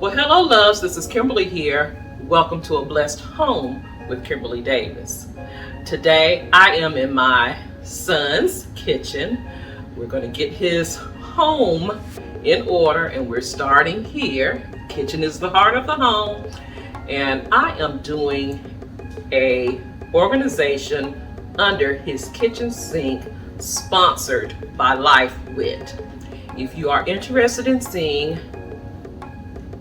Well, hello loves, this is Kimberly here. Welcome to A Blessed Home with Kimberly Davis. Today I am in my son's kitchen. We're going to get his home in order and we're starting here. Kitchen is the heart of the home, and I am doing a organization under his kitchen sink sponsored by Lifewit. If you are interested in seeing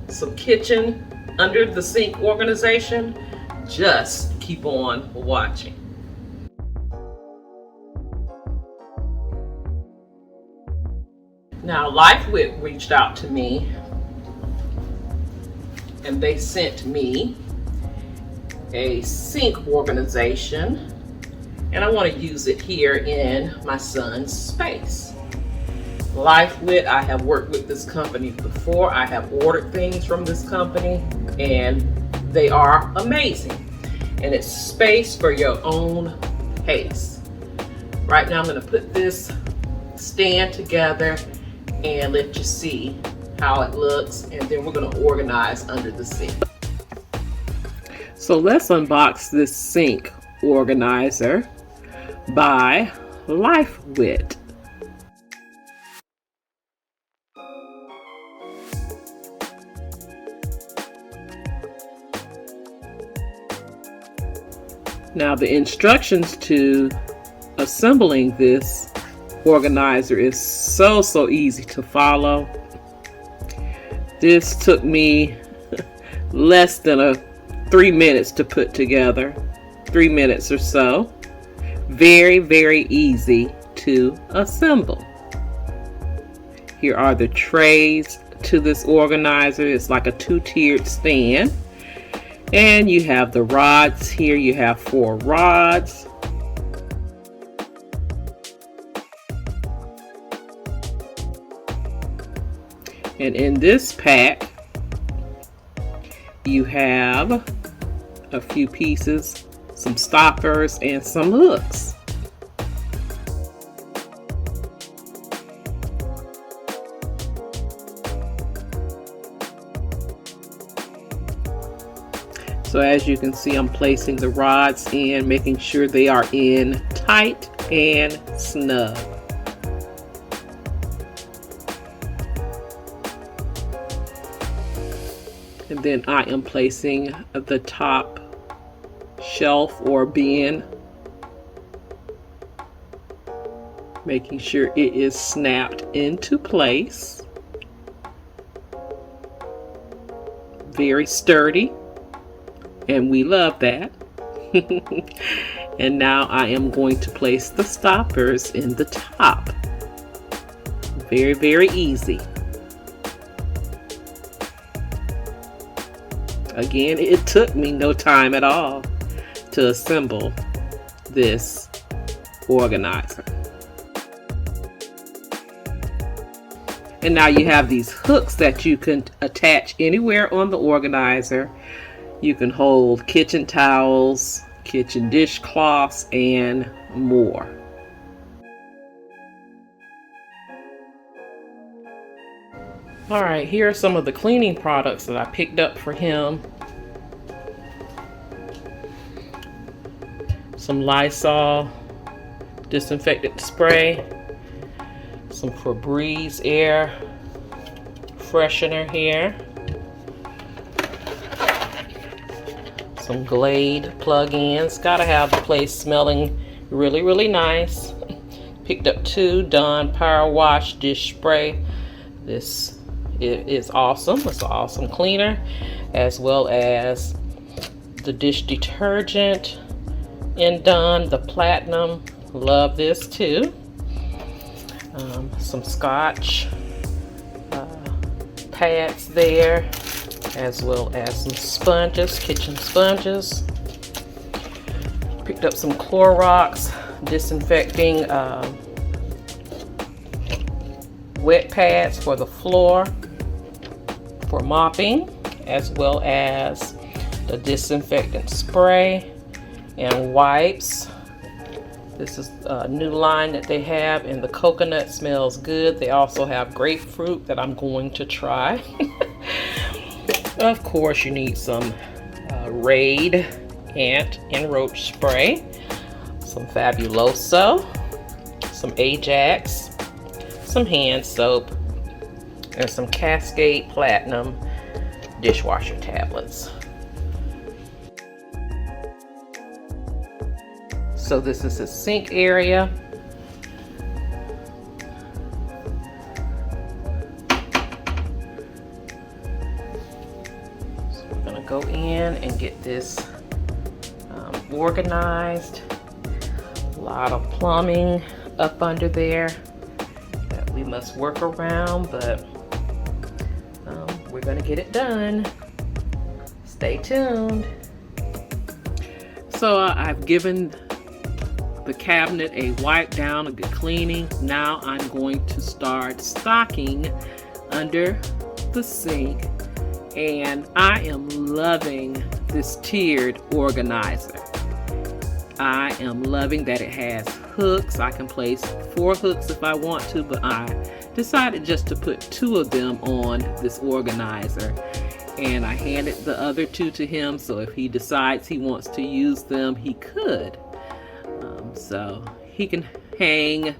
some kitchen under the sink organization, just keep on watching. Now, Lifewit reached out to me and they sent me a sink organization, and I want to use it here in my son's space. Lifewit, I have worked with this company before. I have ordered things from this company and they are amazing. And it's space for your own pace. Right now I'm going to put this stand together and let you see how it looks, and then we're going to organize under the sink. So let's unbox this sink organizer by Lifewit. Now, the instructions to assembling this organizer is so easy to follow. This took me less than 3 minutes to put together, 3 minutes or so. Very easy to assemble. Here are the trays to this organizer. It's like a 2-tiered stand. And you have the rods here. You have 4 rods. And in this pack, you have a few pieces, some stoppers, and some hooks. So as you can see, I'm placing the rods in, making sure they are in tight and snug. And then I am placing the top shelf or bin, making sure it is snapped into place. Very sturdy. And we love that. And now I am going to place the stoppers in the top. Very easy. Again, it took me no time at all to assemble this organizer. And now you have these hooks that you can attach anywhere on the organizer. You can hold kitchen towels, kitchen dishcloths, and more. All right, here are some of the cleaning products that I picked up for him. Some Lysol disinfectant spray, some Febreze air freshener here, some Glade plug-ins. Gotta have the place smelling really nice. Picked up 2 Dawn Power Wash dish spray. This is awesome. It's an awesome cleaner, as well as the dish detergent in Dawn, the Platinum. Love this too. Some Scotch pads there, as well as some sponges, kitchen sponges. Picked up some Clorox disinfecting wet pads for the floor for mopping, as well as the disinfectant spray and wipes. This is a new line that they have, and the coconut smells good. They also have grapefruit that I'm going to try. Of course, you need some Raid ant and roach spray, some Fabuloso, some Ajax, some hand soap, and some Cascade Platinum dishwasher tablets. So this is the sink area. So we're gonna go in and get this organized. A lot of plumbing up under there that we must work around, but we're gonna get it done. Stay tuned. So I've given the cabinet a wipe down, a good cleaning. Now I'm going to start stocking under the sink, and I am loving this tiered organizer. I am loving that it has hooks. I can place 4 hooks if I want to, but I decided just to put 2 of them on this organizer, and I handed the other 2 to him, so if he decides he wants to use them, he could. So he can hang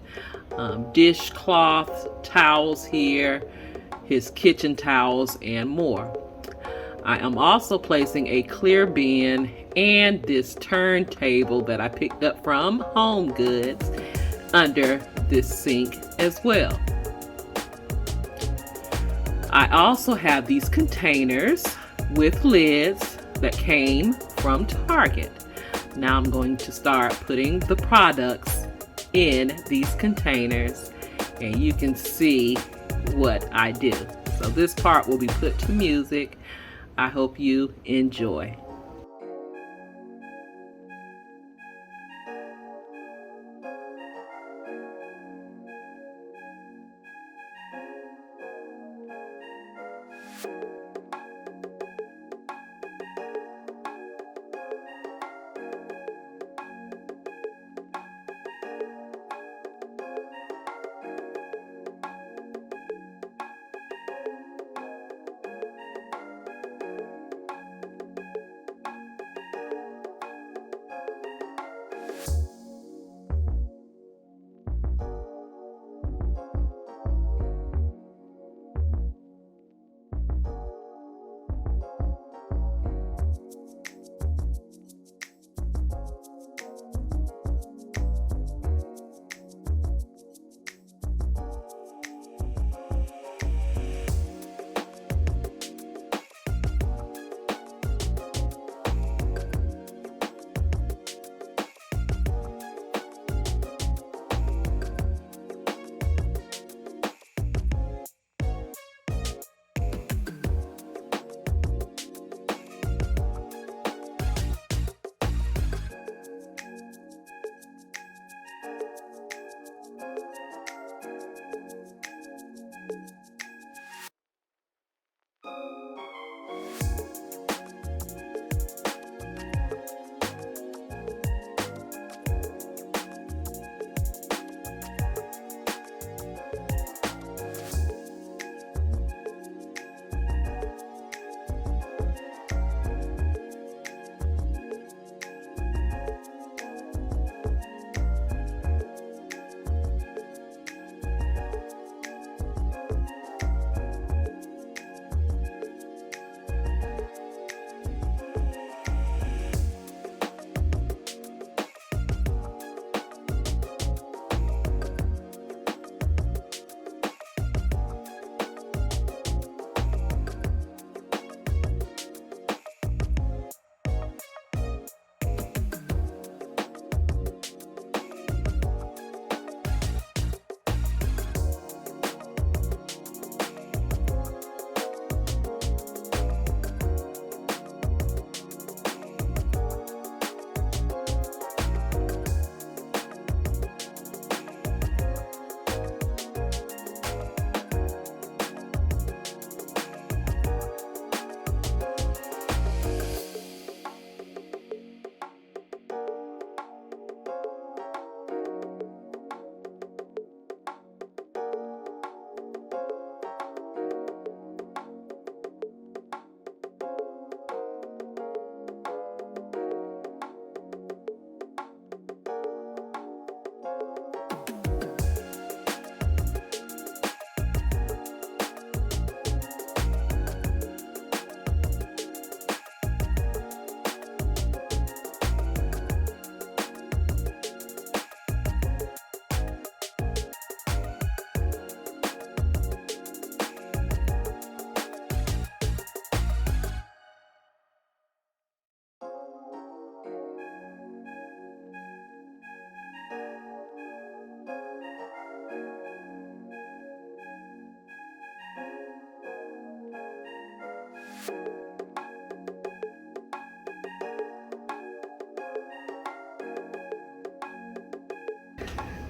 dishcloths, towels here, his kitchen towels, and more. I am also placing a clear bin and this turntable that I picked up from Home Goods under this sink as well. I also have these containers with lids that came from Target. Now I'm going to start putting the products in these containers, and you can see what I do. So this part will be put to music. I hope you enjoy.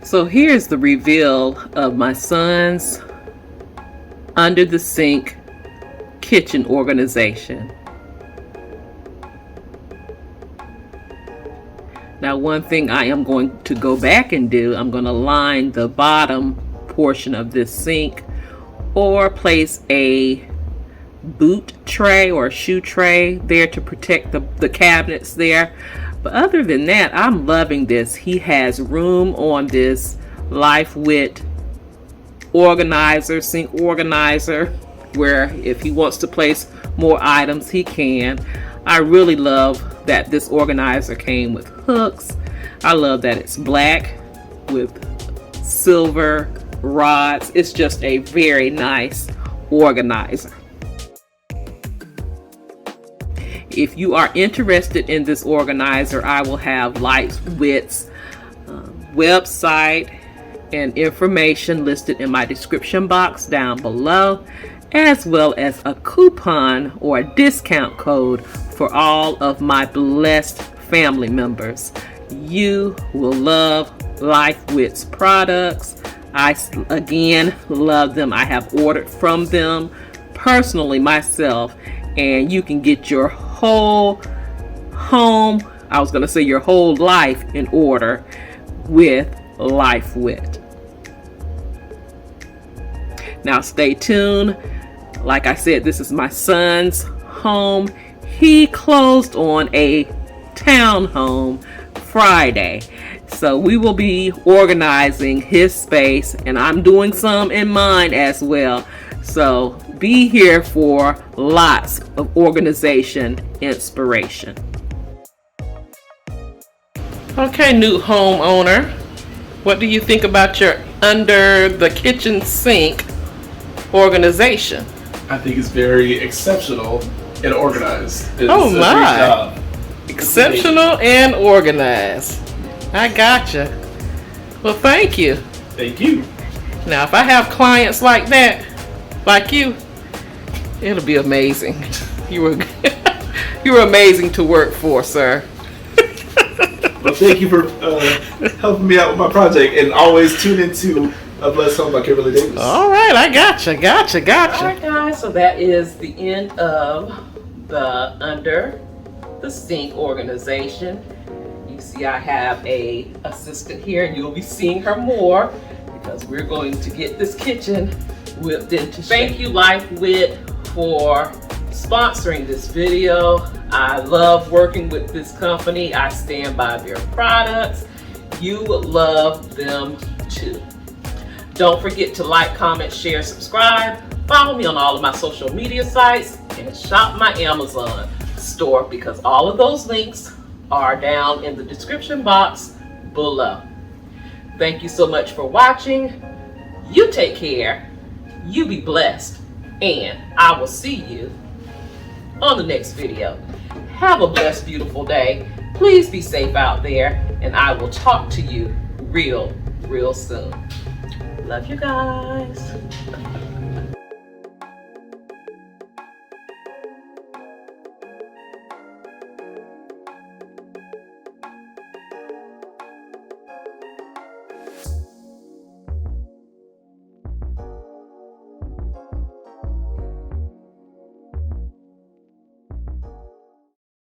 So here's the reveal of my son's under the sink kitchen organization. Now, one thing I am going to go back and do, I'm going to line the bottom portion of this sink or place a boot tray or a shoe tray there to protect the cabinets there. But other than that, I'm loving this. He has room on this Lifewit organizer, sink organizer, where if he wants to place more items, he can. I really love that this organizer came with hooks. I love that it's black with silver rods. It's just a very nice organizer. If you are interested in this organizer, I will have Lifewit's website and information listed in my description box down below, as well as a coupon or a discount code for all of my blessed family members. You will love Lifewit's products. I again love them. I have ordered from them personally myself, and you can get your whole home, I was going to say your whole life in order with Lifewit. Now stay tuned. Like I said, this is my son's home. He closed on a townhome Friday. So we will be organizing his space, and I'm doing some in mine as well. So be here for lots of organization inspiration. Okay, new homeowner, what do you think about your under the kitchen sink organization? I think it's very exceptional and organized. It's oh a my! great job. Exceptional and organized. I gotcha. Well, thank you. Thank you. Now, if I have clients like that, like you, it'll be amazing. You were amazing to work for, sir. Well, thank you for helping me out with my project, and always tune into A Blessed Home by Kimberly Davis. All right, I gotcha. All right, guys, so that is the end of the Under the Sink organization. You see I have a assistant here, and you'll be seeing her more because we're going to get this kitchen whipped into shape. Thank you, Lifewit, for sponsoring this video. I love working with this company. I stand by their products. You will love them too. Don't forget to like, comment, share, subscribe. Follow me on all of my social media sites and shop my Amazon store because all of those links are down in the description box below. Thank you so much for watching. You take care. You be blessed. And I will see you on the next video. Have a blessed, beautiful day. Please be safe out there, and I will talk to you real soon. Love you guys.